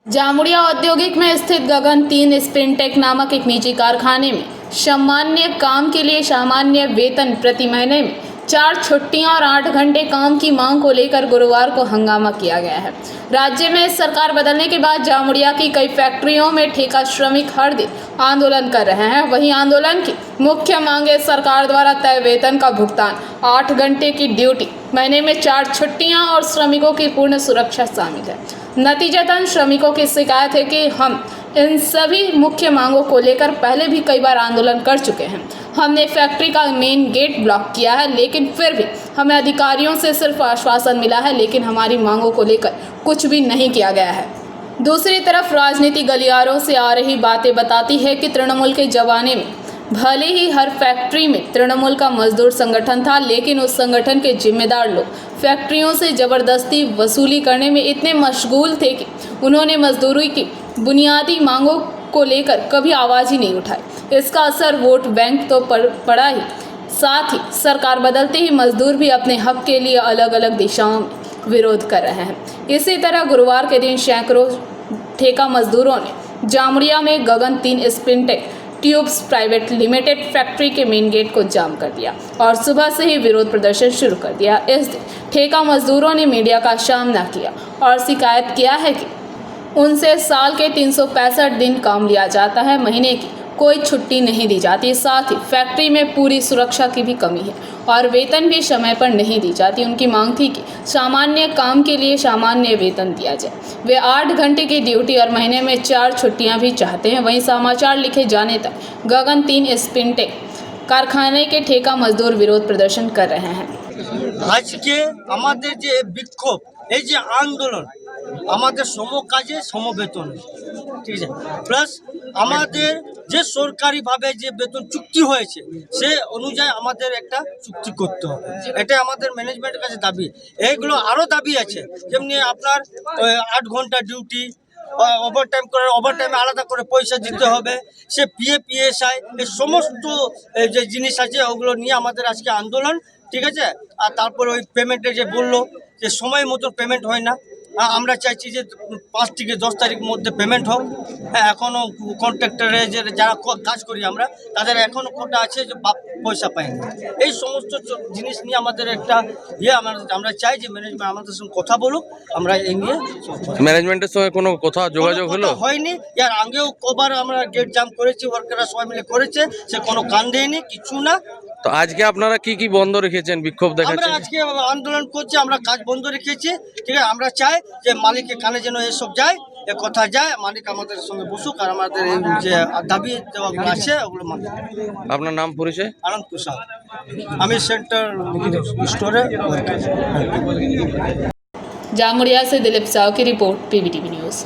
जामुड़िया औद्योगिक में स्थित गगन 3 स्पिनटेक नामक एक निजी कारखाने में सामान्य काम के लिए सामान्य वेतन प्रति महीने में 4 छुट्टियां और 8 घंटे काम की मांग को लेकर गुरुवार को हंगामा किया गया है। राज्य में सरकार बदलने के बाद जामुड़िया की कई फैक्ट्रियों में ठेका श्रमिक हर दिन आंदोलन कर रहे हैं। वहीं आंदोलन की मुख्य मांग है सरकार द्वारा तय वेतन का भुगतान, 8 घंटे की ड्यूटी, महीने में 4 छुट्टियां और श्रमिकों की पूर्ण सुरक्षा शामिल है। नतीजतन श्रमिकों की शिकायत है कि हम इन सभी मुख्य मांगों को लेकर पहले भी कई बार आंदोलन कर चुके हैं। हमने फैक्ट्री का मेन गेट ब्लॉक किया है, लेकिन फिर भी हमें अधिकारियों से सिर्फ आश्वासन मिला है, लेकिन हमारी मांगों को लेकर कुछ भी नहीं किया गया है। दूसरी तरफ राजनीति गलियारों से आ रही बातें बताती है कि तृणमूल के जमाने में भले ही हर फैक्ट्री में तृणमूल का मजदूर संगठन था, लेकिन उस संगठन के जिम्मेदार लोग फैक्ट्रियों से ज़बरदस्ती वसूली करने में इतने मशगूल थे कि उन्होंने मजदूरी की बुनियादी मांगों को लेकर कभी आवाज़ ही नहीं उठाई। इसका असर वोट बैंक तो पड़ा ही, साथ ही सरकार बदलते ही मजदूर भी अपने हक के लिए अलग अलग दिशाओं में विरोध कर रहे हैं। इसी तरह गुरुवार के दिन सैकड़ों ठेका मजदूरों ने जामुड़िया में गगन 3 स्पिनटेक ट्यूब्स प्राइवेट लिमिटेड फैक्ट्री के मेन गेट को जाम कर दिया और सुबह से ही विरोध प्रदर्शन शुरू कर दिया। इस दिन ठेका मजदूरों ने मीडिया का सामना किया और शिकायत किया है कि उनसे साल के 365 दिन काम लिया जाता है, महीने की कोई छुट्टी नहीं दी जाती। साथ ही फैक्ट्री में पूरी सुरक्षा की भी कमी है और वेतन भी समय पर नहीं दी जाती। उनकी मांग थी कि सामान्य काम के लिए सामान्य वेतन दिया जाए। वे 8 घंटे की ड्यूटी और महीने में 4 छुट्टियां भी चाहते हैं। वहीं समाचार लिखे जाने तक गगन 3 स्पिनटेक कारखाने के ठेका मजदूर विरोध प्रदर्शन कर रहे हैं। आज के हमारे जे विक्षोभ এই যে আন্দোলন আমাদের সম কাজে সম বেতন, ঠিক আছে, প্লাস আমাদের যে সরকারিভাবে যে বেতন চুক্তি হয়েছে সে অনুযায়ী আমাদের একটা চুক্তি করতে হবে। এটাই আমাদের ম্যানেজমেন্টের কাছে দাবি। এইগুলো আরও দাবি আছে, যেমনি আপনার 8 ঘন্টা ডিউটি, ওভারটাইম করে ওভারটাইমে আলাদা করে পয়সা দিতে হবে, সে পিএফ এই সমস্ত যে জিনিস আছে ওগুলো নিয়ে আমাদের আজকে আন্দোলন, ঠিক আছে। আর তারপর ওই পেমেন্টে যে বললো যে সময় মতো পেমেন্ট হয় না, আমরা চাইছি যে 5 থেকে 10 তারিখ মধ্যে পেমেন্ট হোক। হ্যাঁ, এখনও কন্ট্রাক্টরে যে যারা কাজ করি আমরা তাদের এখনও কোটা আছে যে পয়সা পায়নি। এই সমস্ত জিনিস নিয়ে আমাদের একটা আমরা চাই যে ম্যানেজমেন্ট আমাদের সঙ্গে কথা বলুক। আমরা এই নিয়ে ম্যানেজমেন্টের সঙ্গে কোনো কথা যোগাযোগ হলো? হয়নি। এর আগেও কবার আমরা গেট জাম করেছি, ওয়ার্কাররা সবাই মিলে করেছে, সে কোনো কান দেয়নি, কিছু না। তো আজকে আপনারা কি বন্ধ রেখেছেন, বিক্ষোভ দেখাচ্ছেন? আমরা আজকে আন্দোলন করছি, আমরা কাজ বন্ধ রেখেছি, ঠিক আছে। আমরা চাই যে মালিকের কানে যেন এসব যায়, এ কথা যায়, মালিক আমাদের সঙ্গে বসুক আর আমাদের এই যে দাবি দেওয়াগুলো আছে ওগুলো মানে। আপনার নাম পরিচয়? আনন্দ প্রসাদ, আমি সেন্টার স্টোরে। जामुड़िया से दिलीप साव की रिपोर्ट, PBTV न्यूज़।